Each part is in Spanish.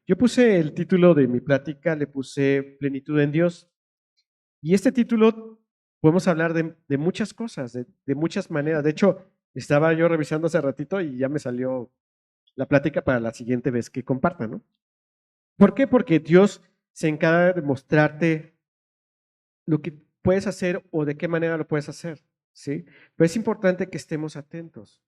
Yo puse el título de mi plática, le puse Plenitud en Dios. Y este título podemos hablar de muchas cosas, de muchas maneras. De hecho, estaba yo revisando hace ratito y ya me salió la plática para la siguiente vez que comparta, ¿no? ¿Por qué? Porque Dios se encarga de mostrarte lo que puedes hacer o de qué manera lo puedes hacer, ¿sí? Pero es importante que estemos atentos.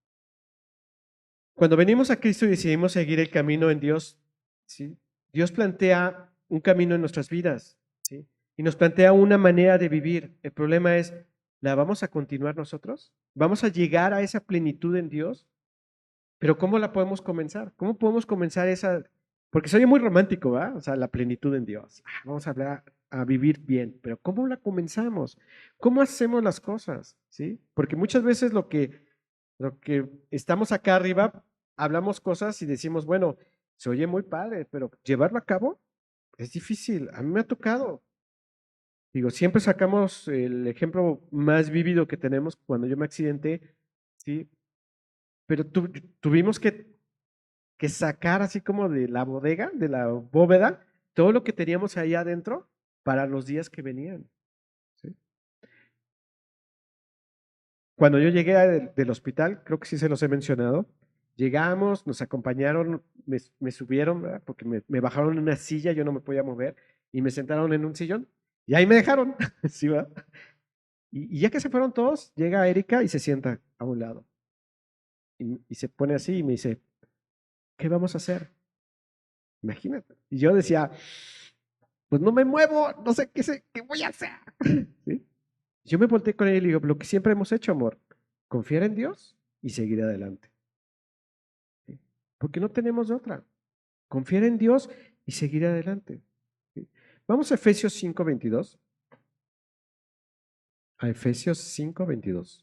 Cuando venimos a Cristo y decidimos seguir el camino en Dios, ¿sí? Dios plantea un camino en nuestras vidas, ¿sí? Y nos plantea una manera de vivir. El problema es, ¿la vamos a continuar nosotros? ¿Vamos a llegar a esa plenitud en Dios? Pero ¿cómo la podemos comenzar? ¿Cómo podemos comenzar esa? Porque soy muy romántico, ¿va? O sea, la plenitud en Dios. Vamos a hablar a vivir bien, pero ¿cómo la comenzamos? ¿Cómo hacemos las cosas? ¿Sí? Porque muchas veces lo que estamos acá arriba, hablamos cosas y decimos, bueno, se oye muy padre, pero llevarlo a cabo es difícil. A mí me ha tocado. Digo, siempre sacamos el ejemplo más vívido que tenemos cuando yo me accidenté, ¿sí? Pero tuvimos que sacar así como de la bodega, de la bóveda, todo lo que teníamos ahí adentro para los días que venían, ¿sí? Cuando yo llegué del hospital, creo que sí se los he mencionado, llegamos, nos acompañaron, me subieron, ¿verdad? Porque me bajaron en una silla, yo no me podía mover, y me sentaron en un sillón, y ahí me dejaron, ¿sí, va? Y ya que se fueron todos, llega Erika y se sienta a un lado, y se pone así y me dice, ¿qué vamos a hacer? Imagínate. Y yo decía, pues no me muevo, no sé qué voy a hacer. ¿Sí? Yo me volteé con ella y le digo, lo que siempre hemos hecho, amor, confiar en Dios y seguir adelante. ¿Sí? Porque no tenemos otra. Confiar en Dios y seguir adelante. ¿Sí? Vamos a Efesios 5:22. A Efesios 5:22.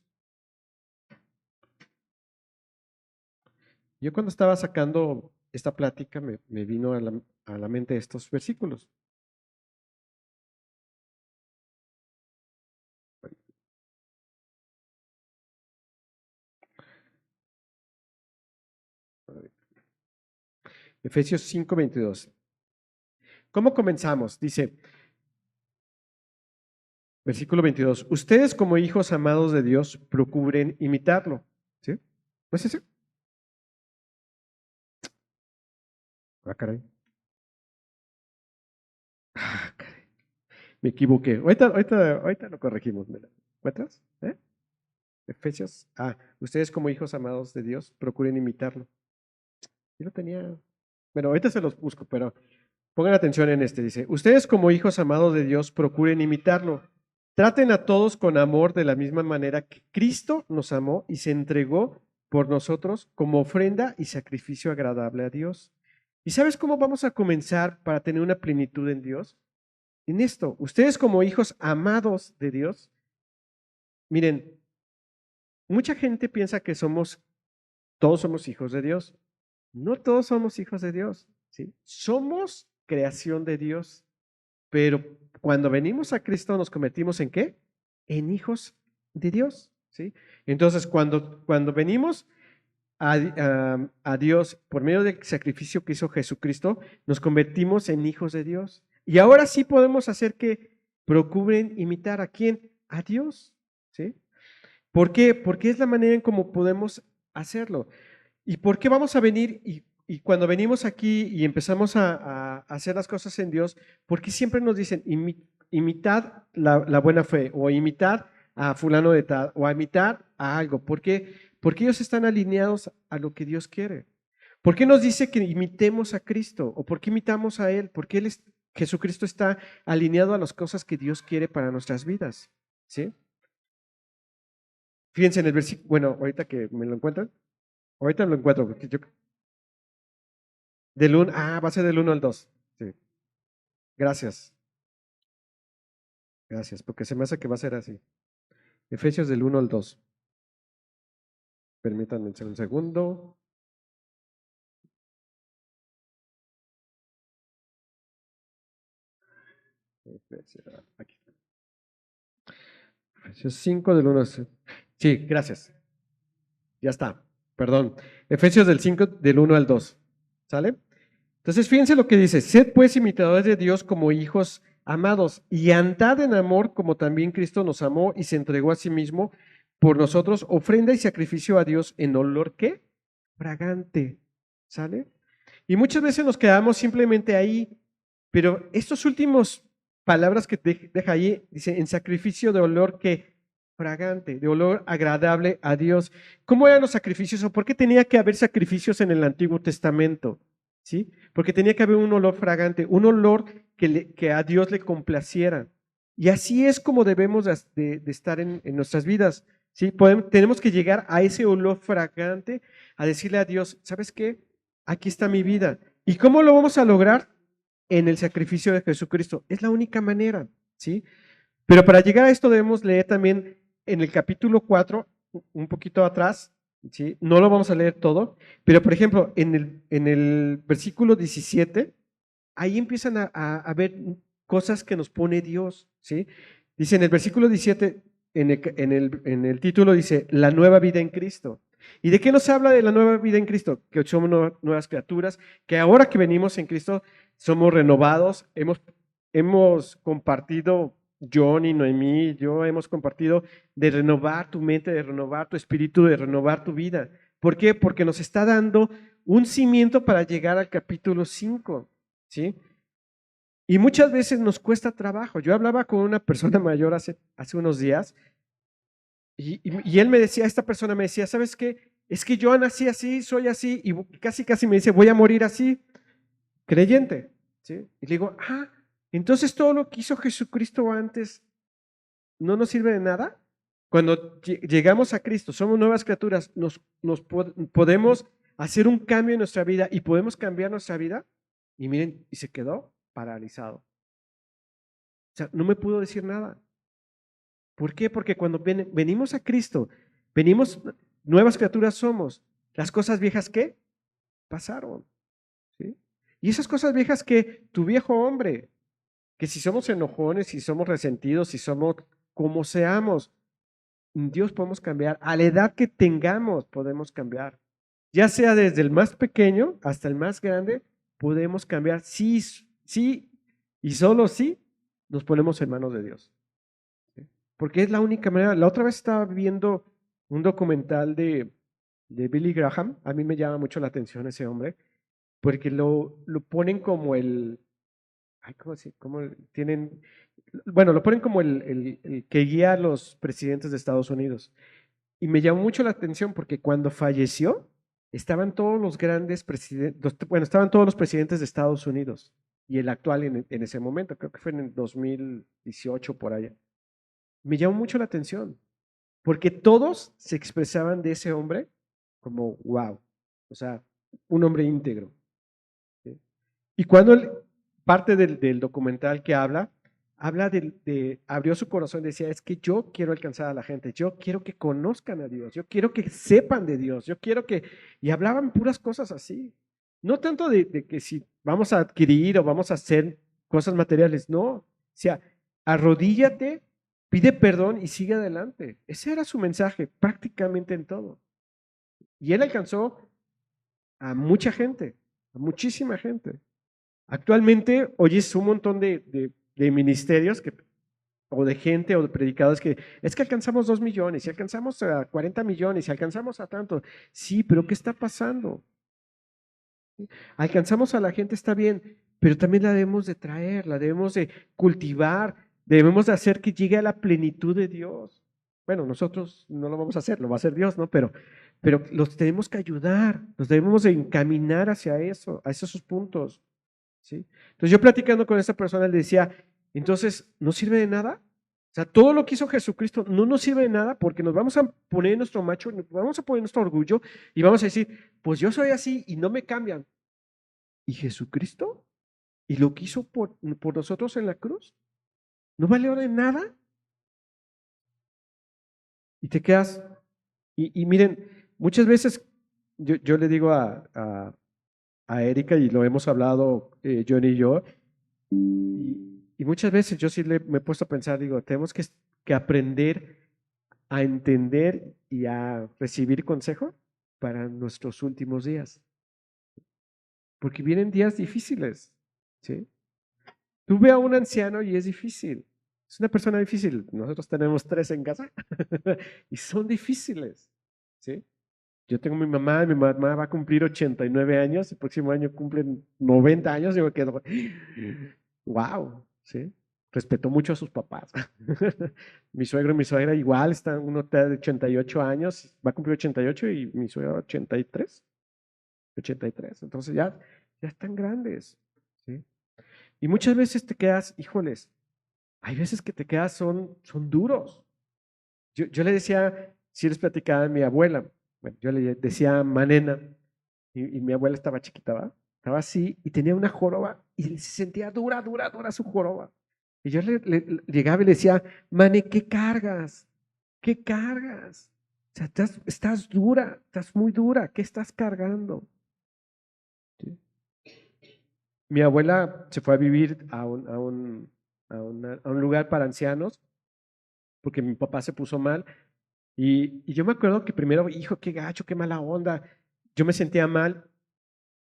Yo cuando estaba sacando esta plática me vino a la mente estos versículos. Efesios 5:22. ¿Cómo comenzamos? Dice, versículo 22. Ustedes como hijos amados de Dios procuren imitarlo. ¿Sí? ¿No es ese? Ah, caray. Ah, caray. Me equivoqué. Ahorita lo corregimos. ¿Me lo encuentras? ¿Eh? Efesios. Ustedes como hijos amados de Dios procuren imitarlo. Yo lo tenía. Bueno, ahorita se los busco, pero pongan atención en este. Dice, ustedes como hijos amados de Dios procuren imitarlo. Traten a todos con amor de la misma manera que Cristo nos amó y se entregó por nosotros como ofrenda y sacrificio agradable a Dios. ¿Y sabes cómo vamos a comenzar para tener una plenitud en Dios? En esto, ustedes como hijos amados de Dios, miren, mucha gente piensa que todos somos hijos de Dios. No todos somos hijos de Dios, ¿sí? Somos creación de Dios. Pero cuando venimos a Cristo nos convertimos en ¿qué? En hijos de Dios, ¿sí? Entonces, cuando venimos a Dios por medio del sacrificio que hizo Jesucristo, nos convertimos en hijos de Dios. Y ahora sí podemos hacer que procuren imitar a quién? A Dios, ¿sí? ¿Por qué? Porque es la manera en cómo podemos hacerlo. ¿Y por qué vamos a venir y cuando venimos aquí y empezamos a hacer las cosas en Dios, por qué siempre nos dicen imitad la buena fe o imitad a fulano de tal o a imitar a algo? ¿Por qué? Porque ellos están alineados a lo que Dios quiere. ¿Por qué nos dice que imitemos a Cristo? ¿O por qué imitamos a Él? Porque Jesucristo está alineado a las cosas que Dios quiere para nuestras vidas. ¿Sí? Fíjense en el versículo, bueno, ahorita que me lo encuentran, ahorita lo encuentro, porque va a ser del 1 al 2. Sí. Gracias, gracias, porque se me hace que va a ser así. Efesios del 1 al 2. Permítanme un segundo. Aquí. Efesios 5 del 1 al 6. Sí, gracias. Ya está. Perdón. Efesios del 5 del 1 al 2. ¿Sale? Entonces, fíjense lo que dice: sed pues imitadores de Dios como hijos amados y andad en amor como también Cristo nos amó y se entregó a sí mismo por nosotros, ofrenda y sacrificio a Dios en olor, ¿qué? Fragante, ¿sale? Y muchas veces nos quedamos simplemente ahí, pero estos últimos palabras que deja ahí, dice, en sacrificio de olor que fragante, de olor agradable a Dios. ¿Cómo eran los sacrificios o por qué tenía que haber sacrificios en el Antiguo Testamento? ¿Sí? Porque tenía que haber un olor fragante, un olor que a Dios le complaciera. Y así es como debemos de estar en nuestras vidas. ¿Sí? Tenemos que llegar a ese olor fragante, a decirle a Dios, ¿sabes qué? Aquí está mi vida. ¿Y cómo lo vamos a lograr? En el sacrificio de Jesucristo. Es la única manera, ¿sí? Pero para llegar a esto debemos leer también en el capítulo 4, un poquito atrás, ¿sí? No lo vamos a leer todo, pero por ejemplo, en el versículo 17, ahí empiezan a ver cosas que nos pone Dios, ¿sí? Dice en el versículo 17, en el título dice, la nueva vida en Cristo. ¿Y de qué nos habla de la nueva vida en Cristo? Que somos nuevas criaturas, que ahora que venimos en Cristo somos renovados, hemos compartido, John y Noemí, yo hemos compartido de renovar tu mente, de renovar tu espíritu, de renovar tu vida. ¿Por qué? Porque nos está dando un cimiento para llegar al capítulo 5, ¿sí? Y muchas veces nos cuesta trabajo. Yo hablaba con una persona mayor hace unos días y él me decía, esta persona me decía, ¿sabes qué? Es que yo nací así, soy así y casi casi me dice, voy a morir así, creyente, ¿sí? Y le digo, entonces todo lo que hizo Jesucristo antes no nos sirve de nada. Cuando llegamos a Cristo, somos nuevas criaturas, podemos hacer un cambio en nuestra vida y podemos cambiar nuestra vida. Y miren, y se quedó paralizado. O sea, no me pudo decir nada. ¿Por qué? Porque cuando venimos a Cristo, venimos, nuevas criaturas somos. Las cosas viejas, ¿qué? Pasaron. ¿Sí? Y esas cosas viejas que tu viejo hombre, que si somos enojones, si somos resentidos, si somos como seamos, Dios podemos cambiar. A la edad que tengamos podemos cambiar. Ya sea desde el más pequeño hasta el más grande, podemos cambiar. Sí, sí, y solo sí nos ponemos en manos de Dios. ¿Sí? Porque es la única manera. La otra vez estaba viendo un documental de Billy Graham. A mí me llama mucho la atención ese hombre, porque lo ponen como ¿cómo tienen? Bueno, lo ponen como el que guía a los presidentes de Estados Unidos. Y me llamó mucho la atención porque cuando falleció, estaban todos los grandes presidentes, bueno, estaban todos los presidentes de Estados Unidos y el actual en ese momento, creo que fue en el 2018 por allá. Me llamó mucho la atención porque todos se expresaban de ese hombre como, wow, o sea, un hombre íntegro. ¿Sí? Y cuando parte del documental que habla abrió su corazón, decía, es que yo quiero alcanzar a la gente, yo quiero que conozcan a Dios, yo quiero que sepan de Dios, yo quiero que, y hablaban puras cosas así. No tanto de que si vamos a adquirir o vamos a hacer cosas materiales, no. O sea, arrodíllate, pide perdón y sigue adelante. Ese era su mensaje prácticamente en todo. Y él alcanzó a mucha gente, a muchísima gente. Actualmente oyes un montón de ministerios o de gente o de predicadores que es que alcanzamos 2 millones, y alcanzamos a 40 millones, y alcanzamos a tanto. Sí, pero ¿qué está pasando? Alcanzamos a la gente, está bien, pero también la debemos de traer, la debemos de cultivar, debemos de hacer que llegue a la plenitud de Dios. Bueno, nosotros no lo vamos a hacer, lo va a hacer Dios, ¿no? Pero los tenemos que ayudar, los debemos de encaminar hacia eso, a esos puntos. ¿Sí? Entonces yo platicando con esa persona le decía, entonces, ¿no sirve de nada? O sea, todo lo que hizo Jesucristo no nos sirve de nada porque nos vamos a poner nuestro macho, nos vamos a poner nuestro orgullo y vamos a decir, pues yo soy así y no me cambian. ¿Y Jesucristo? ¿Y lo que hizo por nosotros en la cruz? ¿No valió de nada? Y te quedas, y miren, muchas veces yo le digo a Erika y lo hemos hablado John y yo, y muchas veces yo sí me he puesto a pensar, digo, tenemos que aprender a entender y a recibir consejo para nuestros últimos días. porque vienen días difíciles, ¿sí? Tú ve a un anciano y es difícil, es una persona difícil. Nosotros tenemos 3 en casa y son difíciles, ¿sí? Yo tengo mi mamá va a cumplir 89 años, el próximo año cumplen 90 años, y yo me quedo, wow, ¿sí? Respeto mucho a sus papás. Mi suegro y mi suegra igual, uno está de 88 años, va a cumplir 88 y mi suegra 83. Entonces ya están grandes, ¿sí? Y muchas veces te quedas, híjoles, hay veces que te quedas, son duros. Yo le decía, si les platicaba a mi abuela, bueno, yo le decía Manena, y mi abuela estaba chiquita, ¿va? Estaba así y tenía una joroba y se sentía dura, dura, dura su joroba. Y yo le llegaba y le decía, Mane, ¿qué cargas? ¿Qué cargas? O sea, estás dura, estás muy dura, ¿qué estás cargando? ¿Sí? Mi abuela se fue a vivir a un lugar para ancianos porque mi papá se puso mal. Y yo me acuerdo que primero, hijo, qué gacho, qué mala onda. Yo me sentía mal.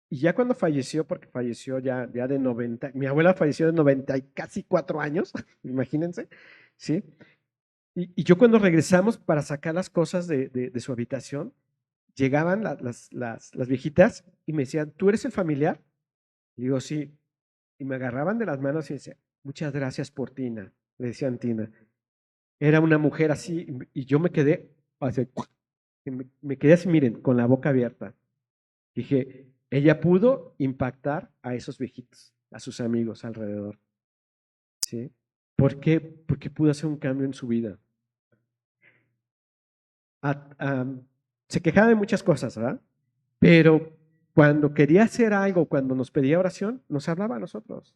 Y ya cuando falleció, porque falleció ya de 90, mi abuela falleció de 90 y casi 4 años, imagínense, ¿sí? Y yo cuando regresamos para sacar las cosas de su habitación, llegaban las viejitas y me decían, ¿tú eres el familiar? Y digo, sí. Y me agarraban de las manos y decían, muchas gracias por Tina, le decían Tina. Era una mujer así y yo me quedé así, me quedé así, miren, con la boca abierta. Dije, ella pudo impactar a esos viejitos, a sus amigos alrededor, ¿sí? ¿Por qué? Porque pudo hacer un cambio en su vida. A- a- Se quejaba de muchas cosas, ¿verdad? Pero cuando quería hacer algo, cuando nos pedía oración, nos hablaba a nosotros.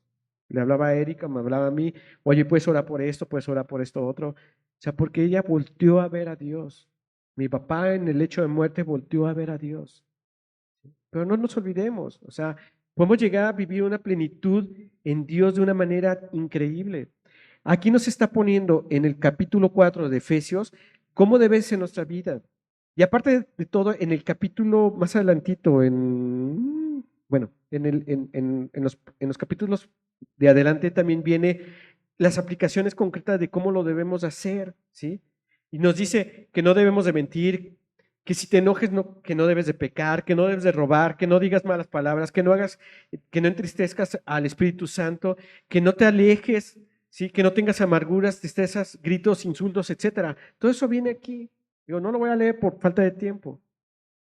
Le hablaba a Erika, me hablaba a mí, oye, puedes orar por esto, puedes orar por esto otro. O sea, porque ella volteó a ver a Dios. Mi papá en el lecho de muerte volteó a ver a Dios. Pero no nos olvidemos, o sea, podemos llegar a vivir una plenitud en Dios de una manera increíble. Aquí nos está poniendo en el capítulo 4 de Efesios cómo debe ser nuestra vida. Y aparte de todo, en el capítulo más adelantito, bueno, en los capítulos de adelante también viene las aplicaciones concretas de cómo lo debemos hacer, ¿sí? Y nos dice que no debemos de mentir, que si te enojes que no debes de pecar, que no debes de robar, que no digas malas palabras, que no entristezcas al Espíritu Santo, que no te alejes, ¿sí? Que no tengas amarguras, tristezas, gritos, insultos, etcétera. Todo eso viene aquí. Digo, no lo voy a leer por falta de tiempo,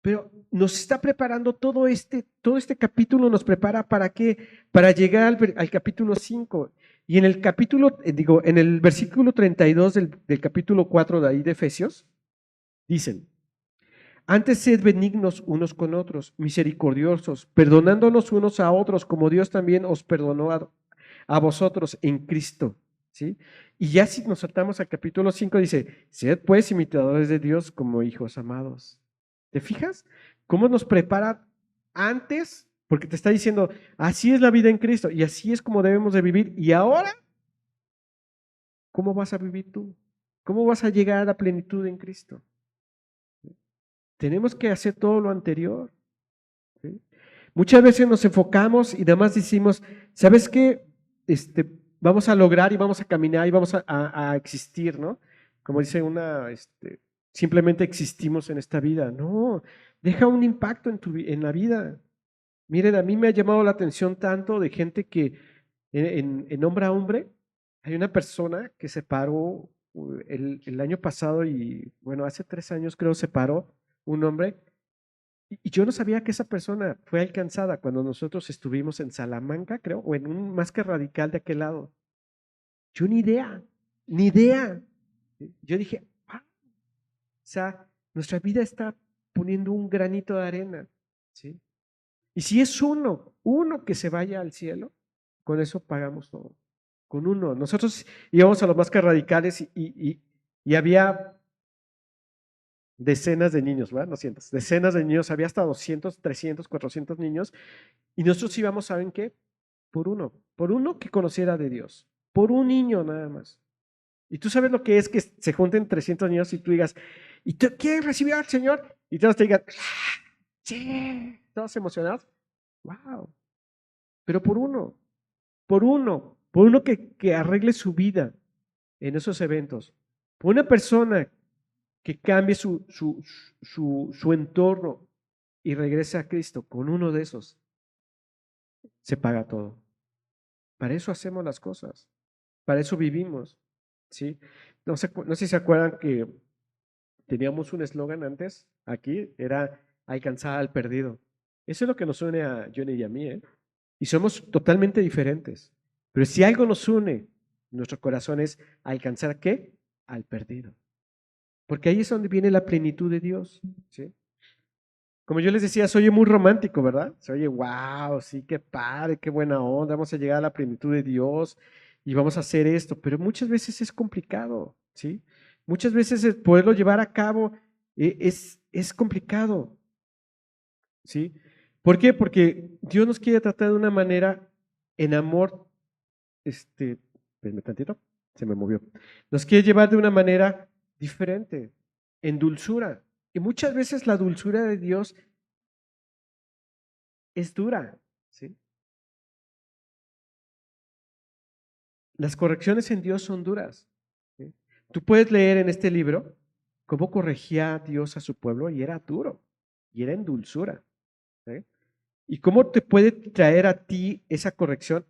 pero nos está preparando todo este capítulo nos prepara ¿para qué? Para llegar al capítulo 5. Y en el capítulo, en el versículo 32 del capítulo 4 de ahí de Efesios, dicen, antes sed benignos unos con otros, misericordiosos, perdonándonos unos a otros, como Dios también os perdonó a vosotros en Cristo. ¿Sí? Y ya si nos saltamos al capítulo 5, dice, sed pues imitadores de Dios como hijos amados. ¿Te fijas? ¿Cómo nos prepara antes? Porque te está diciendo, así es la vida en Cristo y así es como debemos de vivir. Y ahora, ¿cómo vas a vivir tú? ¿Cómo vas a llegar a la plenitud en Cristo? Tenemos que hacer todo lo anterior. ¿Sí? Muchas veces nos enfocamos y nada más decimos, ¿sabes qué? Vamos a lograr y vamos a caminar y vamos a existir, ¿no? Como dice simplemente existimos en esta vida. No, deja un impacto en la vida. Miren, a mí me ha llamado la atención tanto de gente que en hombre a hombre, hay una persona que se paró el año pasado y bueno, hace 3 años creo se paró un hombre y yo no sabía que esa persona fue alcanzada cuando nosotros estuvimos en Salamanca, creo, o en un más que radical de aquel lado. Yo ni idea, ni idea. Yo dije, o sea, nuestra vida está poniendo un granito de arena, ¿sí? Y si es uno que se vaya al cielo, con eso pagamos todo. Con uno. Nosotros íbamos a los más que radicales y había decenas de niños, ¿verdad? No cientos, decenas de niños, había hasta 200, 300, 400 niños, y nosotros íbamos, ¿saben qué? Por uno que conociera de Dios, por un niño nada más. Y tú sabes lo que es que se junten 300 niños y tú digas, ¿y tú quieres recibir al Señor? Y todos te digan, sí, todos emocionados. Wow. pero por uno que arregle su vida en esos eventos, por una persona que cambie su entorno y regrese a Cristo, con uno de esos, se paga todo. Para eso hacemos las cosas, para eso vivimos, ¿sí? No sé si se acuerdan que teníamos un eslogan antes, aquí, era alcanzar al perdido. Eso es lo que nos une a Johnny y a mí, ¿eh? Y somos totalmente diferentes. Pero si algo nos une en nuestro corazón es alcanzar ¿qué? Al perdido. Porque ahí es donde viene la plenitud de Dios, ¿sí? Como yo les decía, se oye muy romántico, ¿verdad? Se oye, wow, sí, qué padre, qué buena onda, vamos a llegar a la plenitud de Dios y vamos a hacer esto, pero muchas veces es complicado, ¿sí? Muchas veces el poderlo llevar a cabo es complicado, ¿sí? ¿Por qué? Porque Dios nos quiere tratar de una manera en amor, espérame tantito, se me movió. Nos quiere llevar de una manera diferente, en dulzura. Y muchas veces la dulzura de Dios es dura, ¿sí? Las correcciones en Dios son duras, ¿sí? Tú puedes leer en este libro cómo corregía Dios a su pueblo y era duro, y era en dulzura, ¿sí? Y cómo te puede traer a ti esa corrección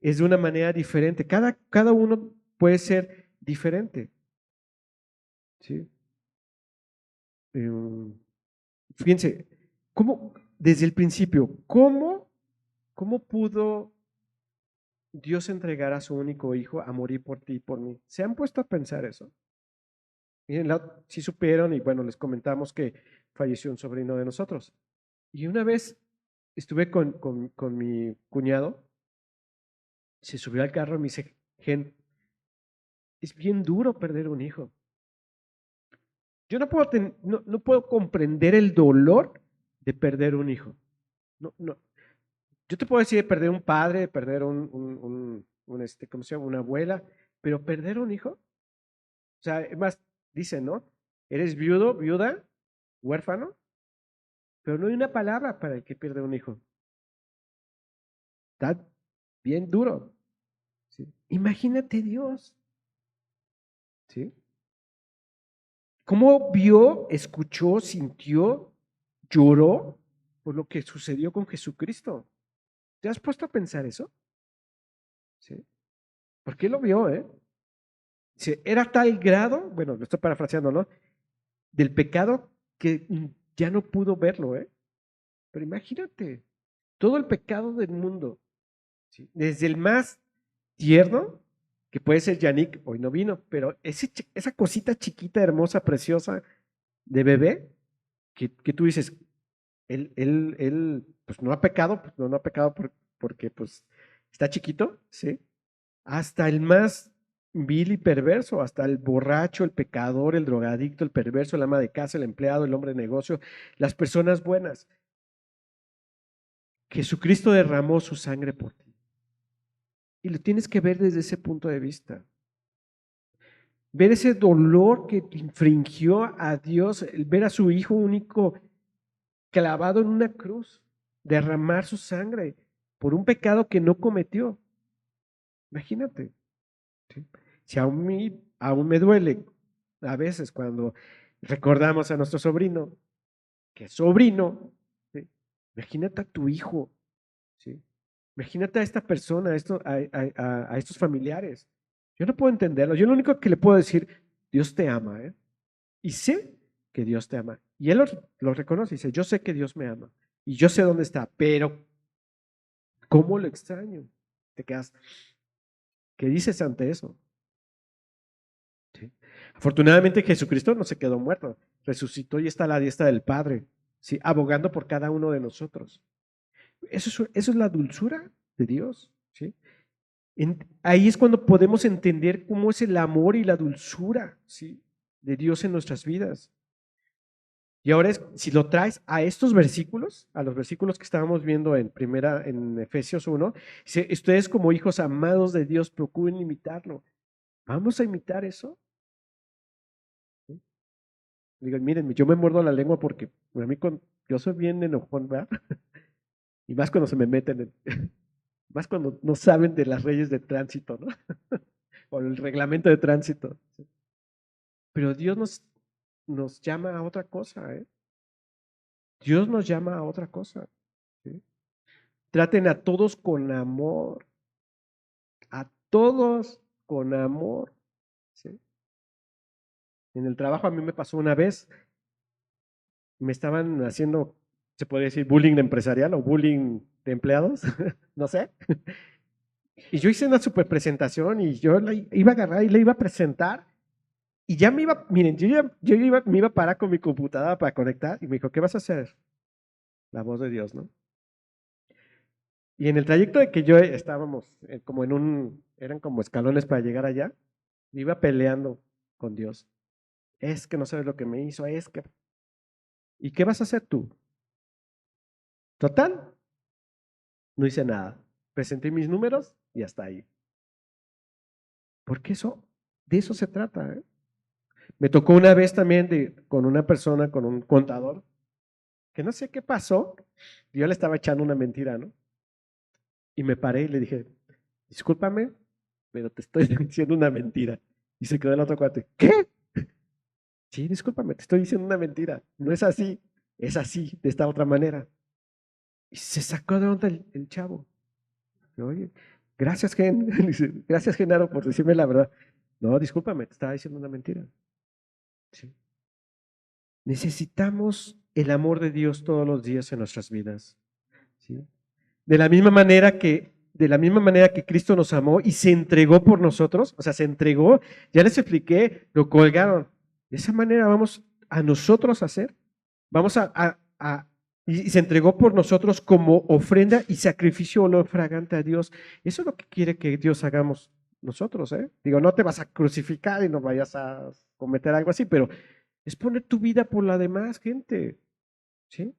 es de una manera diferente. Cada uno puede ser diferente, ¿sí? Em, Fíjense, desde el principio, cómo pudo Dios entregar a su único hijo a morir por ti y por mí? ¿Se han puesto a pensar eso? Miren, sí supieron y bueno, les comentamos que falleció un sobrino de nosotros. Y una vez estuve con mi cuñado, se subió al carro y me dice, Gen, es bien duro perder un hijo. Yo no puedo comprender el dolor de perder un hijo. No, no. Yo te puedo decir de perder un padre, de perder ¿cómo se llama? Una abuela, pero perder un hijo, o sea, es más, dicen, ¿no? Eres viudo, viuda, huérfano, pero no hay una palabra para el que pierde un hijo. Está bien duro, ¿sí? Imagínate Dios, ¿sí? ¿Cómo vio, escuchó, sintió, lloró por lo que sucedió con Jesucristo? ¿Te has puesto a pensar eso? ¿Sí? Porque él lo vio, ¿eh? Era tal grado, bueno, lo estoy parafraseando, ¿no? Del pecado que ya no pudo verlo, ¿eh? Pero imagínate, todo el pecado del mundo, ¿sí? Desde el más tierno, que puede ser Yannick, hoy no vino, pero esa cosita chiquita, hermosa, preciosa de bebé, que tú dices, él, pues no ha pecado, pues no ha pecado porque pues está chiquito, ¿sí? Hasta el más vil y perverso, hasta el borracho, el pecador, el drogadicto, el perverso, el ama de casa, el empleado, el hombre de negocio, las personas buenas. Jesucristo derramó su sangre por ti. Y lo tienes que ver desde ese punto de vista. Ver ese dolor que infringió a Dios, el ver a su Hijo único clavado en una cruz, derramar su sangre por un pecado que no cometió. Imagínate. ¿Sí? Si aún me duele a veces cuando recordamos a nuestro sobrino, que es sobrino, ¿sí? Imagínate a tu hijo, ¿sí? Imagínate a esta persona, a estos familiares. Yo no puedo entenderlo. Yo lo único que le puedo decir, Dios te ama, ¿eh? Y sé que Dios te ama. Y él lo reconoce y dice, yo sé que Dios me ama. Y yo sé dónde está, pero ¿cómo lo extraño? Te quedas, ¿qué dices ante eso? ¿Sí? Afortunadamente Jesucristo no se quedó muerto, resucitó y está a la diestra del Padre, ¿sí? Abogando por cada uno de nosotros. Eso es la dulzura de Dios, ¿sí? Ahí es cuando podemos entender cómo es el amor y la dulzura, ¿sí? De Dios en nuestras vidas. Y ahora si lo traes a estos versículos, a los versículos que estábamos viendo en Efesios 1, dice, ustedes como hijos amados de Dios procuren imitarlo. ¿Vamos a imitar eso? ¿Sí? Digo, miren, yo me muerdo la lengua porque a mí yo soy bien enojón, ¿verdad? Y más cuando se me meten. Más cuando no saben de las leyes de tránsito, ¿no? O el reglamento de tránsito. Pero Dios nos llama a otra cosa, ¿eh? Dios nos llama a otra cosa, ¿sí? Traten a todos con amor, a todos con amor, ¿sí? En el trabajo a mí me pasó una vez, me estaban haciendo, se podría decir, bullying empresarial o bullying de empleados, no sé. Y yo hice una super presentación y yo la iba a agarrar y la iba a presentar. Y ya me iba, miren, me iba a parar con mi computadora para conectar y me dijo, ¿qué vas a hacer? La voz de Dios, ¿no? Y en el trayecto de que yo estábamos como eran como escalones para llegar allá, me iba peleando con Dios. Es que no sabes lo que me hizo, es que... ¿Y qué vas a hacer tú? Total, no hice nada. Presenté mis números y hasta ahí. Porque de eso se trata, ¿eh? Me tocó una vez también con una persona, con un contador, que no sé qué pasó, yo le estaba echando una mentira, ¿no? Y me paré y le dije, discúlpame, pero te estoy diciendo una mentira. Y se quedó el otro cuate, ¿qué? Sí, discúlpame, te estoy diciendo una mentira. No es así, de esta otra manera. Y se sacó de onda el chavo. Oye, gracias, gracias, Genaro, por decirme la verdad. No, discúlpame, te estaba diciendo una mentira. Sí. Necesitamos el amor de Dios todos los días en nuestras vidas. ¿Sí? De la misma manera que Cristo nos amó y se entregó por nosotros, o sea, se entregó, ya les expliqué, lo colgaron. De esa manera vamos a nosotros a hacer, vamos y se entregó por nosotros como ofrenda y sacrificio olor fragante a Dios. Eso es lo que quiere que Dios hagamos nosotros, ¿eh? Digo, no te vas a crucificar y no vayas a cometer algo así, pero es poner tu vida por la demás gente, ¿sí?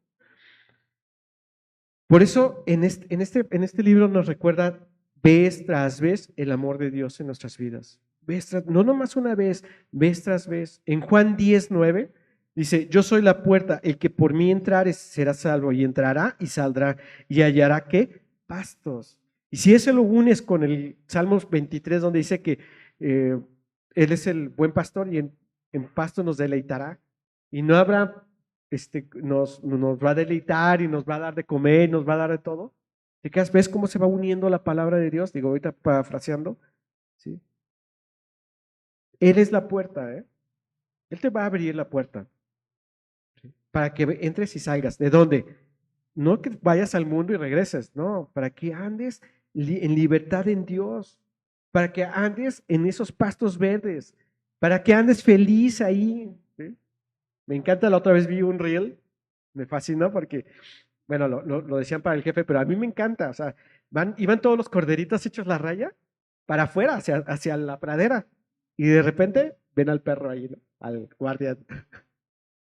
Por eso en este libro nos recuerda vez tras vez el amor de Dios en nuestras vidas. No nomás una vez, vez tras vez. En Juan 10:9 dice, yo soy la puerta, el que por mí entrare será salvo y entrará y saldrá y hallará ¿qué? Pastos. Y si eso lo unes con el Salmos 23 donde dice que eh, Él es el buen pastor y en pasto nos deleitará y no habrá nos va a deleitar y nos va a dar de comer, nos va a dar de todo. ¿Te quedas? ¿Ves cómo se va uniendo la palabra de Dios? Digo, ahorita parafraseando, ¿sí? Él es la puerta, ¿eh? Él te va a abrir la puerta, ¿sí? Para que entres y salgas. ¿De dónde? No que vayas al mundo y regreses, no, para que andes en libertad en Dios, para que andes en esos pastos verdes, para que andes feliz ahí, ¿sí? Me encanta, la otra vez vi un reel, me fascinó porque bueno, lo decían para el jefe, pero a mí me encanta, o sea, iban todos los corderitos hechos la raya para afuera, hacia la pradera, y de repente ven al perro ahí, ¿no? Al guardia,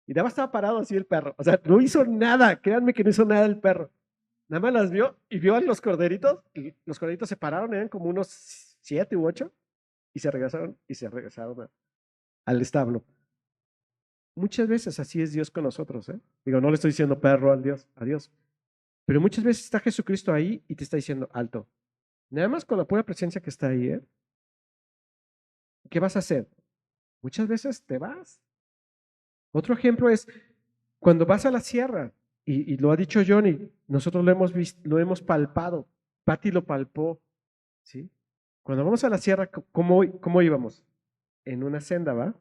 y nada más estaba parado así el perro, o sea, no hizo nada, créanme que no hizo nada el perro, nada más las vio y vio a los corderitos, y los corderitos se pararon, eran como unos 7 u 8, y se regresaron al establo. Muchas veces así es Dios con nosotros, ¿eh? Digo, no le estoy diciendo perro al Dios, a Dios. Pero muchas veces está Jesucristo ahí y te está diciendo, alto. Nada más con la pura presencia que está ahí, ¿eh? ¿Qué vas a hacer? Muchas veces te vas. Otro ejemplo es cuando vas a la sierra, y lo ha dicho Johnny, nosotros lo hemos visto, lo hemos palpado, Patti lo palpó, ¿sí? Cuando vamos a la sierra, ¿cómo íbamos? En una senda, ¿va?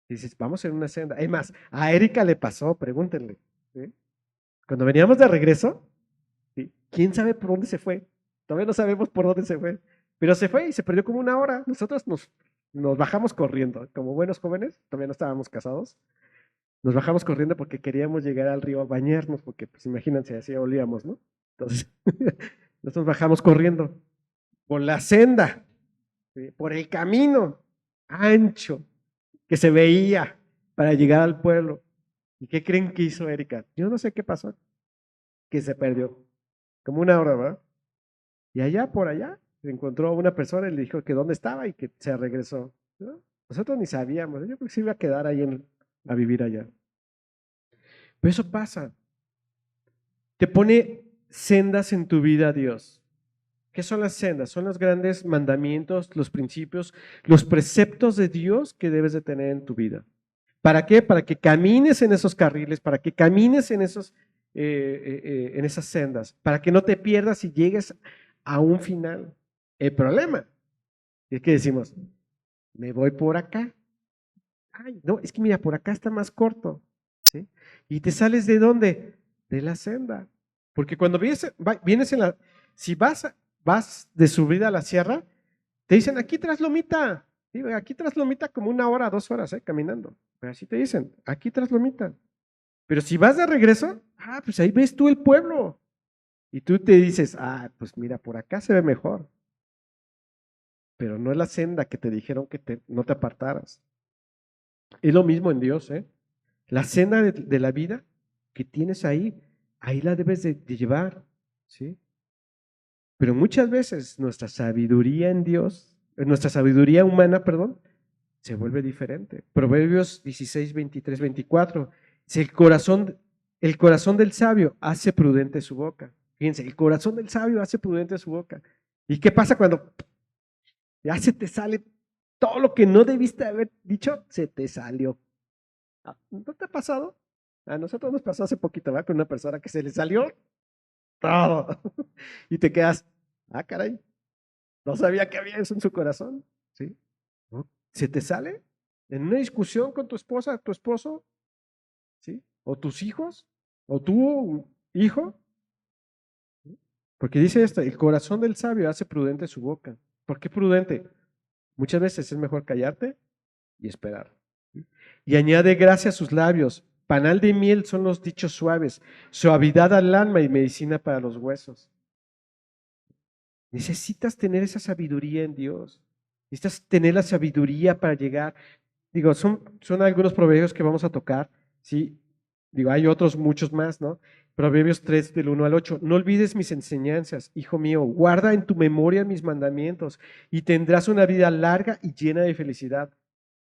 Dices, vamos en una senda. Es más, a Erika le pasó, pregúntenle, ¿sí? Cuando veníamos de regreso, ¿sí? ¿Quién sabe por dónde se fue? Todavía no sabemos por dónde se fue, pero se fue y se perdió como una hora. Nosotros nos bajamos corriendo, como buenos jóvenes, todavía no estábamos casados, nos bajamos corriendo porque queríamos llegar al río a bañarnos, porque pues imagínense, así olíamos, ¿no? Entonces, nos bajamos corriendo por la senda, ¿sí? Por el camino ancho que se veía para llegar al pueblo. ¿Y qué creen que hizo Erika? Yo no sé qué pasó, que se perdió, como una hora, ¿verdad? Y allá, por allá, encontró a una persona y le dijo que dónde estaba y que se regresó, ¿no? Nosotros ni sabíamos, yo creo que se iba a quedar ahí a vivir allá. Pero eso pasa. Te pone sendas en tu vida, Dios. ¿Qué son las sendas? Son los grandes mandamientos, los principios, los preceptos de Dios que debes de tener en tu vida. ¿Para qué? Para que camines en esos carriles, para que camines en en esas sendas, para que no te pierdas y llegues a un final. El problema es que decimos, me voy por acá. Ay, no, es que mira, por acá está más corto, ¿sí? Y te sales ¿de dónde? De la senda. Porque cuando vienes si vas de subida a la sierra, te dicen, aquí tras Lomita. Sí, aquí tras Lomita como 1 hora, 2 horas, caminando. Pero así te dicen, aquí tras Lomita. Pero si vas de regreso, pues ahí ves tú el pueblo. Y tú te dices, pues mira, por acá se ve mejor. Pero no es la senda que te dijeron que no te apartaras. Es lo mismo en Dios, ¿eh? La senda de la vida que tienes ahí la debes de llevar, ¿sí? Pero muchas veces nuestra sabiduría en Dios, nuestra sabiduría humana, perdón, se vuelve diferente. Proverbios 16, 23, 24. Si el corazón del sabio hace prudente su boca. Fíjense, el corazón del sabio hace prudente su boca. ¿Y qué pasa cuando ya se te sale todo lo que no debiste haber dicho? Se te salió. ¿No te ha pasado? A nosotros nos pasó hace poquito, ¿verdad? Con una persona que se le salió todo. Y te quedas, caray, no sabía que había eso en su corazón, ¿sí? ¿No? ¿Se te sale? En una discusión con tu esposa, tu esposo, ¿sí? O tus hijos, o tu hijo. Porque dice esto, el corazón del sabio hace prudente su boca. ¿Por qué prudente? Muchas veces es mejor callarte y esperar. Y añade gracia a sus labios. Panal de miel son los dichos suaves, suavidad al alma y medicina para los huesos. Necesitas tener esa sabiduría en Dios. Necesitas tener la sabiduría para llegar. Digo, son algunos proverbios que vamos a tocar, ¿sí? Digo, hay otros muchos más, ¿no? Proverbios 3 del 1 al 8. No olvides mis enseñanzas, hijo mío, guarda en tu memoria mis mandamientos y tendrás una vida larga y llena de felicidad.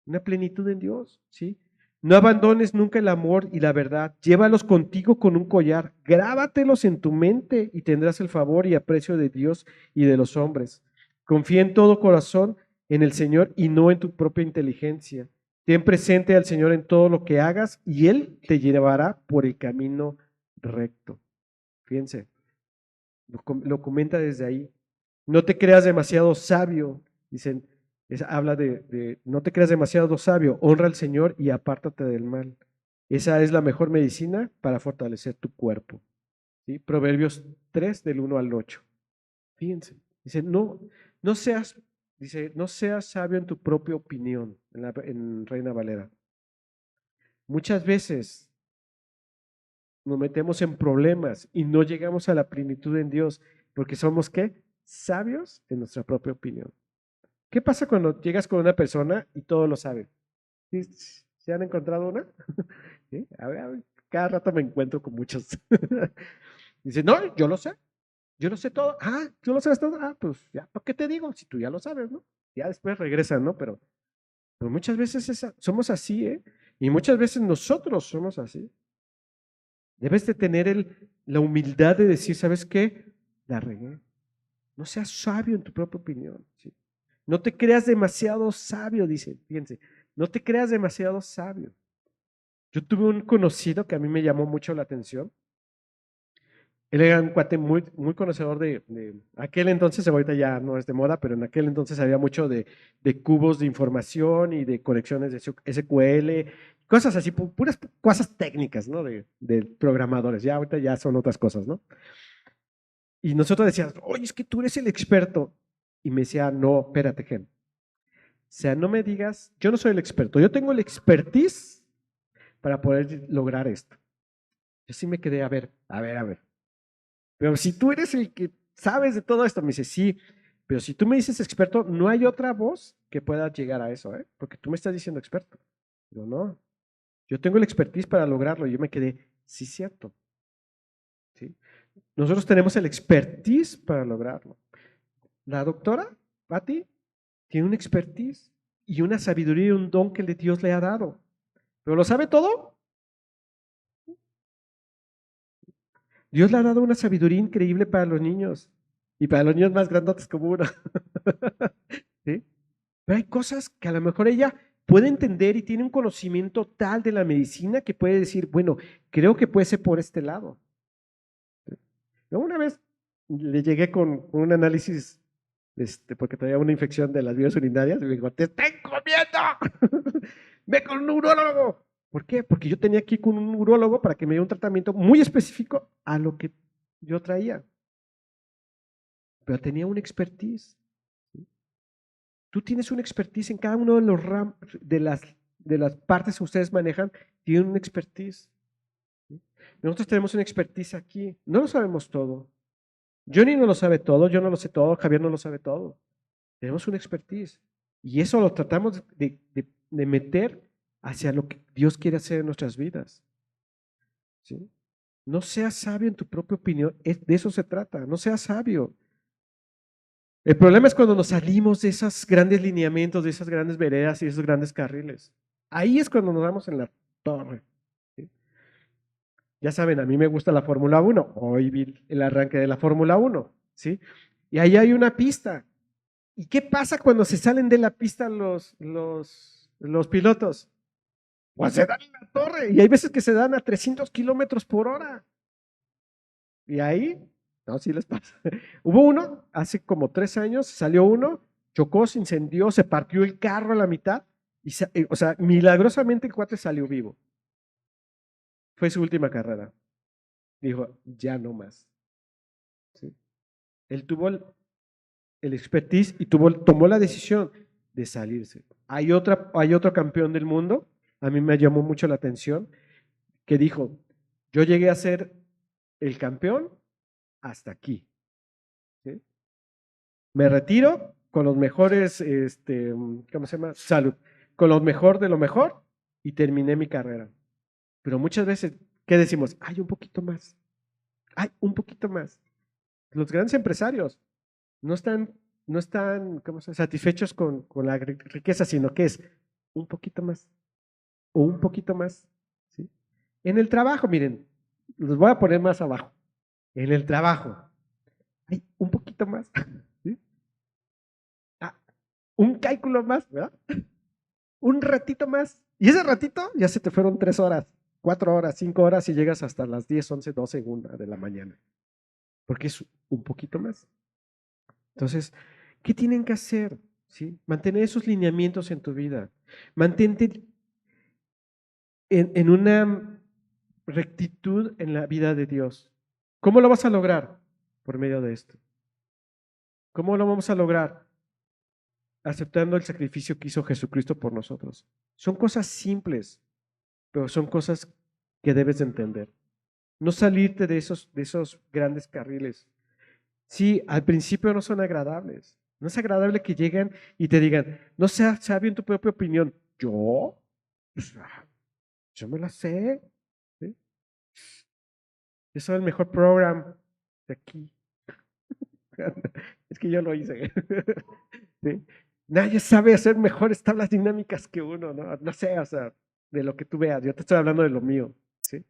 Una plenitud en Dios, ¿sí? No abandones nunca el amor y la verdad. Llévalos contigo con un collar. Grábatelos en tu mente y tendrás el favor y aprecio de Dios y de los hombres. Confía en todo corazón en el Señor y no en tu propia inteligencia. Ten presente al Señor en todo lo que hagas y Él te llevará por el camino recto. Fíjense, lo comenta desde ahí. No te creas demasiado sabio, dicen, habla de no te creas demasiado sabio, honra al Señor y apártate del mal. Esa es la mejor medicina para fortalecer tu cuerpo. ¿Sí? Proverbios 3 del 1 al 8. Fíjense, dice, no seas, no seas sabio en tu propia opinión, en Reina Valera. Muchas veces nos metemos en problemas y no llegamos a la plenitud en Dios porque somos, ¿qué? Sabios en nuestra propia opinión. ¿Qué pasa cuando llegas con una persona y todo lo sabe? ¿Sí? ¿Se han encontrado una? ¿Sí? A ver, cada rato me encuentro con muchos. Dice, no, yo lo sé todo. ¿Tú lo sabes todo? Pues ya, ¿para qué te digo? Si tú ya lo sabes, ¿no? Ya después regresan, ¿no? Pero muchas veces somos así, ¿eh? Y muchas veces nosotros somos así. Debes de tener la humildad de decir, ¿sabes qué? La regué. No seas sabio en tu propia opinión, ¿sí? No te creas demasiado sabio, dice, fíjense, no te creas demasiado sabio. Yo tuve un conocido que a mí me llamó mucho la atención. Él era un cuate muy, muy conocedor de aquel entonces, ahorita ya no es de moda, pero en aquel entonces había mucho de cubos de información y de conexiones de SQL, cosas así, puras cosas técnicas, ¿no? De programadores. Ya ahorita ya son otras cosas, ¿no? Y nosotros decíamos, oye, es que tú eres el experto. Y me decía, no, espérate, Gen. O sea, no me digas, yo no soy el experto, yo tengo el expertise para poder lograr esto. Yo sí me quedé, a ver. Pero si tú eres el que sabes de todo esto, me dice, sí, pero si tú me dices experto, no hay otra voz que pueda llegar a eso, ¿eh? Porque tú me estás diciendo experto. Digo, no, yo tengo el expertise para lograrlo. Y yo me quedé, sí, cierto. ¿Sí? Nosotros tenemos el expertise para lograrlo. La doctora, Patti, tiene un expertise y una sabiduría y un don que Dios le ha dado. ¿Pero lo sabe todo? Dios le ha dado una sabiduría increíble para los niños. Y para los niños más grandotes como uno. ¿Sí? Pero hay cosas que a lo mejor ella puede entender y tiene un conocimiento tal de la medicina que puede decir, bueno, creo que puede ser por este lado. Yo una vez le llegué con un análisis, porque traía una infección de las vías urinarias, y me dijo, ¡te están comiendo! ¡Ve con un urólogo! ¿Por qué? Porque yo tenía que ir con un urólogo para que me diera un tratamiento muy específico a lo que yo traía. Pero tenía una expertise. ¿Sí? Tú tienes una expertise en cada uno de los ramos, de las partes que ustedes manejan, tienen una expertise. ¿Sí? Nosotros tenemos una expertise aquí. No lo sabemos todo. Johnny no lo sabe todo, yo no lo sé todo, Javier no lo sabe todo. Tenemos una expertise. Y eso lo tratamos de meter hacia lo que Dios quiere hacer en nuestras vidas. ¿Sí? No seas sabio en tu propia opinión, de eso se trata, no seas sabio. El problema es cuando nos salimos de esos grandes lineamientos, de esas grandes veredas y esos grandes carriles. Ahí es cuando nos damos en la torre. ¿Sí? Ya saben, a mí me gusta la Fórmula 1. Hoy vi el arranque de la Fórmula 1. ¿Sí? Y ahí hay una pista. ¿Y qué pasa cuando se salen de la pista los pilotos? Pues se dan en la torre. Y hay veces que se dan a 300 kilómetros por hora. Y ahí, no, sí les pasa. Hubo uno, hace como 3 años, salió uno, chocó, se incendió, se partió el carro a la mitad. Y o sea, milagrosamente el cuate salió vivo. Fue su última carrera. Dijo, ya no más. ¿Sí? Él tuvo el expertise y tomó la decisión de salirse. Hay otro campeón del mundo, a mí me llamó mucho la atención, que dijo, yo llegué a ser el campeón hasta aquí. ¿Sí? Me retiro con los mejores, ¿cómo se llama? Salud. Con lo mejor de lo mejor y terminé mi carrera. Pero muchas veces, ¿qué decimos? Hay un poquito más. Hay un poquito más. Los grandes empresarios no están, no están ¿cómo se llama? Satisfechos con la riqueza, sino que es un poquito más o un poquito más. ¿Sí? En el trabajo, miren, los voy a poner más abajo. En el trabajo, hay un poquito más. ¿Sí? Ah, un cálculo más, ¿verdad? Un ratito más. Y ese ratito ya se te fueron 3 horas, 4 horas, 5 horas y llegas hasta las 10, 11, 12, 1 de la mañana. Porque es un poquito más. Entonces, ¿qué tienen que hacer? ¿Sí? Mantener esos lineamientos en tu vida. Mantente en una rectitud en la vida de Dios. ¿Cómo lo vas a lograr? Por medio de esto. ¿Cómo lo vamos a lograr? Aceptando el sacrificio que hizo Jesucristo por nosotros. Son cosas simples, pero son cosas que debes de entender. No salirte de esos grandes carriles. Sí, al principio no son agradables. No es agradable que lleguen y te digan, no seas sabio en tu propia opinión. ¿Yo? Pues, yo me la sé. ¿Sí? Yo soy el mejor programa de aquí. Es que yo lo hice. ¿Sí? Nadie sabe hacer mejores tablas dinámicas que uno, ¿no? No sé, o sea, de lo que tú veas. Yo te estoy hablando de lo mío. ¿Sí?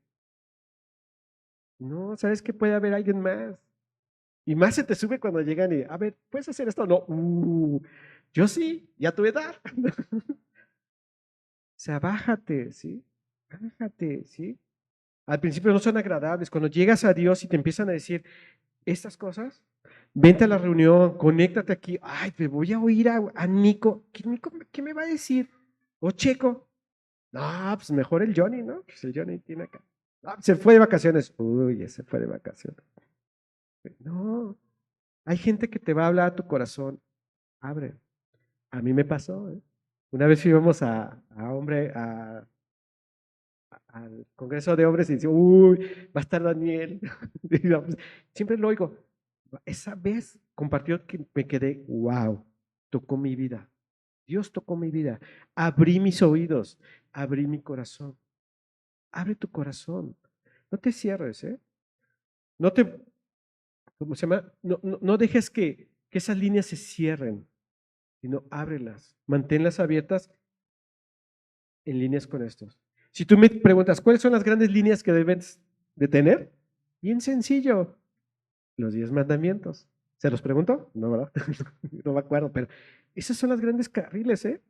No, ¿sabes que puede haber alguien más? Y más se te sube cuando llegan y, a ver, ¿puedes hacer esto? No, yo sí, ya tu edad. O sea, bájate, ¿sí? Bájate, ¿sí? Al principio no son agradables. Cuando llegas a Dios y te empiezan a decir estas cosas, vente a la reunión, conéctate aquí. Ay, te voy a oír a Nico. Nico, ¿qué me va a decir? O Checo. No, pues mejor el Johnny, ¿no? Pues el Johnny tiene acá. Ah, se fue de vacaciones. Uy, se fue de vacaciones. No, hay gente que te va a hablar a tu corazón. Abre. A mí me pasó, ¿eh? Una vez íbamos al Congreso de Hombres y dice, uy, va a estar Daniel. Siempre lo oigo. Esa vez compartió que me quedé, wow, tocó mi vida. Dios tocó mi vida. Abrí mis oídos, abrí mi corazón. Abre tu corazón. No te cierres, ¿eh? No te, ¿cómo se llama? No dejes que esas líneas se cierren, sino ábrelas. Manténlas abiertas en líneas con estos. Si tú me preguntas, ¿cuáles son las grandes líneas que debes de tener? Bien sencillo, los 10 mandamientos. ¿Se los pregunto? No, ¿verdad? No me acuerdo, pero esas son las grandes carriles, ¿eh?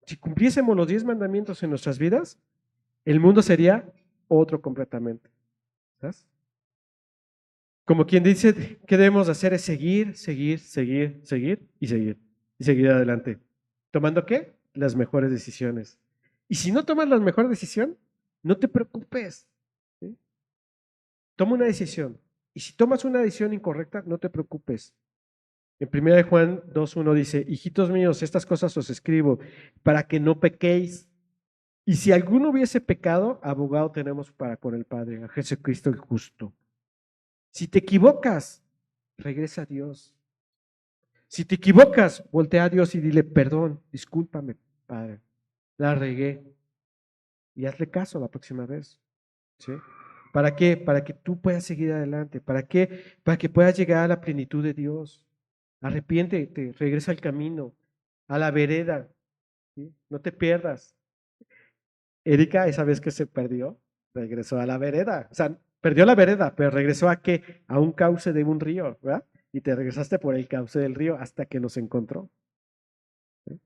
Si cumpliésemos los 10 mandamientos en nuestras vidas, el mundo sería otro completamente. ¿Sabes? Como quien dice, ¿qué debemos hacer? Es seguir, seguir, seguir, seguir y seguir. Y seguir adelante. ¿Tomando qué? Las mejores decisiones. Y si no tomas la mejor decisión, no te preocupes. ¿Sí? Toma una decisión. Y si tomas una decisión incorrecta, no te preocupes. En 1 de Juan 2:1 dice, hijitos míos, estas cosas os escribo para que no pequéis. Y si alguno hubiese pecado, abogado tenemos para con el Padre, a Jesucristo el justo. Si te equivocas, regresa a Dios. Si te equivocas, voltea a Dios y dile, perdón, discúlpame, Padre, la regué. Y hazle caso la próxima vez. ¿Sí? ¿Para qué? Para que tú puedas seguir adelante. ¿Para qué? Para que puedas llegar a la plenitud de Dios. Arrepiéntete, regresa al camino, a la vereda. ¿Sí? No te pierdas. Erika, esa vez que se perdió, regresó a la vereda. O sea, perdió la vereda, pero regresó a qué? A un cauce de un río, ¿verdad? Y te regresaste por el cauce del río hasta que nos encontró. ¿Sí?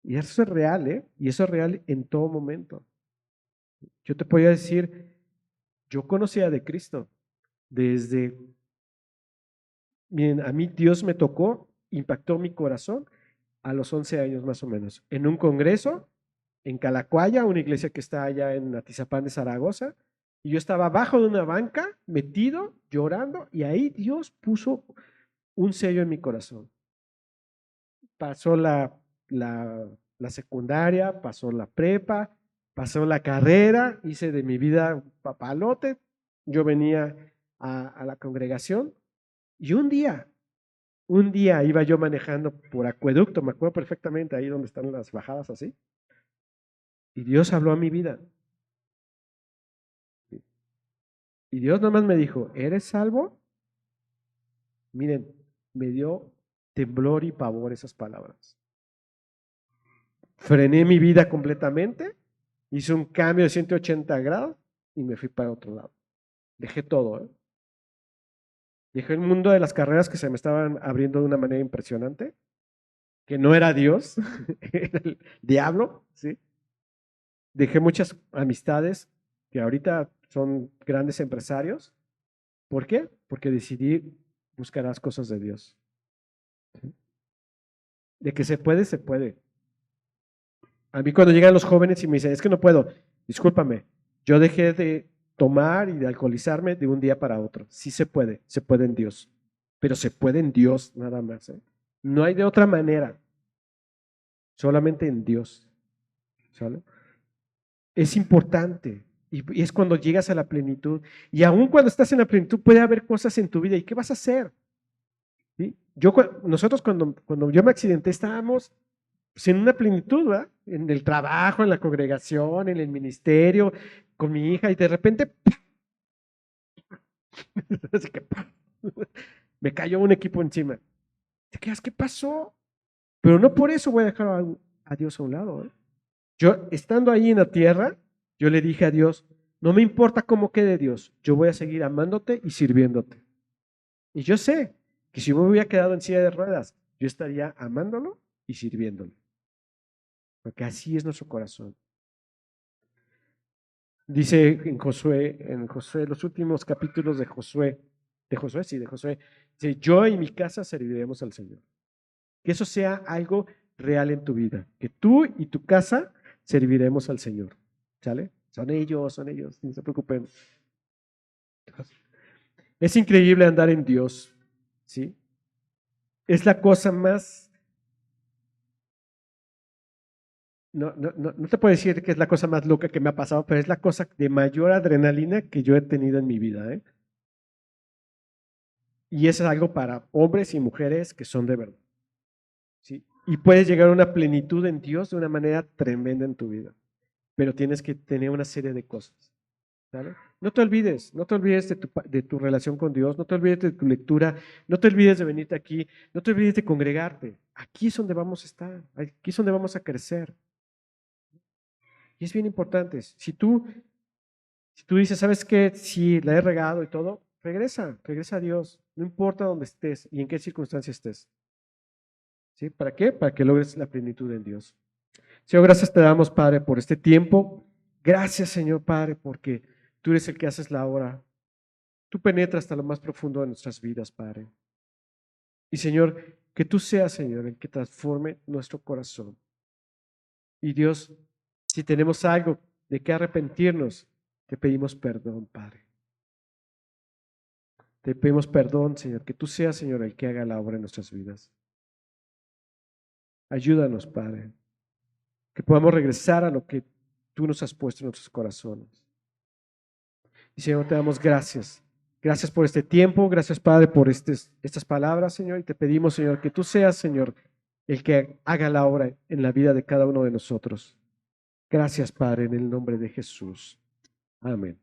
Y eso es real, ¿eh? Y eso es real en todo momento. Yo te podría decir, yo conocía de Cristo desde, miren, a mí Dios me tocó, impactó mi corazón a los 11 años más o menos, en un congreso en Calacuaya, una iglesia que está allá en Atizapán de Zaragoza, y yo estaba abajo de una banca, metido, llorando, y ahí Dios puso un sello en mi corazón. Pasó la secundaria, pasó la prepa, pasó la carrera, hice de mi vida un papalote, yo venía a la congregación, y un día iba yo manejando por Acueducto, me acuerdo perfectamente ahí donde están las bajadas así, y Dios habló a mi vida. Y Dios nada más me dijo, ¿eres salvo? Miren, me dio temblor y pavor esas palabras. Frené mi vida completamente, hice un cambio de 180 grados y me fui para otro lado. Dejé todo, ¿eh? Dejé el mundo de las carreras que se me estaban abriendo de una manera impresionante, que no era Dios, era el diablo, ¿sí? Dejé muchas amistades que ahorita son grandes empresarios. ¿Por qué? Porque decidí buscar las cosas de Dios. ¿Sí? De que se puede, se puede. A mí cuando llegan los jóvenes y me dicen, es que no puedo, discúlpame, yo dejé de tomar y de alcoholizarme de un día para otro. Sí se puede en Dios, pero se puede en Dios nada más. ¿Eh? No hay de otra manera, solamente en Dios. ¿Sale? Es importante y es cuando llegas a la plenitud. Y aún cuando estás en la plenitud puede haber cosas en tu vida. ¿Y qué vas a hacer? ¿Sí? Nosotros cuando yo me accidenté estábamos pues, en una plenitud, ¿verdad? En el trabajo, en la congregación, en el ministerio, con mi hija, y de repente así que, me cayó un equipo encima. ¿Te quedas? ¿Qué pasó? Pero no por eso voy a dejar a Dios a un lado. ¿Eh? Yo, estando ahí en la tierra, yo le dije a Dios, no me importa cómo quede Dios, yo voy a seguir amándote y sirviéndote. Y yo sé que si me hubiera quedado en silla de ruedas, yo estaría amándolo y sirviéndolo. Porque así es nuestro corazón. Dice en Josué, los últimos capítulos de Josué, dice, yo y mi casa serviremos al Señor. Que eso sea algo real en tu vida, que tú y tu casa serviremos al Señor. ¿Sale? Son ellos, no se preocupen. Es increíble andar en Dios, ¿sí? Es la cosa más, no te puedo decir que es la cosa más loca que me ha pasado, pero es la cosa de mayor adrenalina que yo he tenido en mi vida, ¿eh? Y eso es algo para hombres y mujeres que son de verdad. ¿Sí? Y puedes llegar a una plenitud en Dios de una manera tremenda en tu vida, pero tienes que tener una serie de cosas. ¿Vale? No te olvides de tu relación con Dios, no te olvides de tu lectura, no te olvides de venirte aquí, no te olvides de congregarte. Aquí es donde vamos a estar, aquí es donde vamos a crecer. Y es bien importante. Si tú dices, ¿sabes qué? Si la he regado y todo, regresa a Dios. no importa dónde estés y en qué circunstancia estés. ¿Sí? ¿Para qué? Para que logres la plenitud en Dios. Señor, gracias te damos, Padre, por este tiempo. Gracias, Señor, Padre, porque tú eres el que haces la obra. Tú penetras hasta lo más profundo de nuestras vidas, Padre. Y, Señor, que tú seas, Señor, el que transforme nuestro corazón. Y Dios, si tenemos algo de qué arrepentirnos, te pedimos perdón, Padre. Te pedimos perdón, Señor, que tú seas, Señor, el que haga la obra en nuestras vidas. Ayúdanos, Padre, que podamos regresar a lo que tú nos has puesto en nuestros corazones. Y, Señor, te damos gracias. Gracias por este tiempo, gracias, Padre, por estas palabras, Señor, y te pedimos, Señor, que tú seas, Señor, el que haga la obra en la vida de cada uno de nosotros. Gracias, Padre, en el nombre de Jesús. Amén.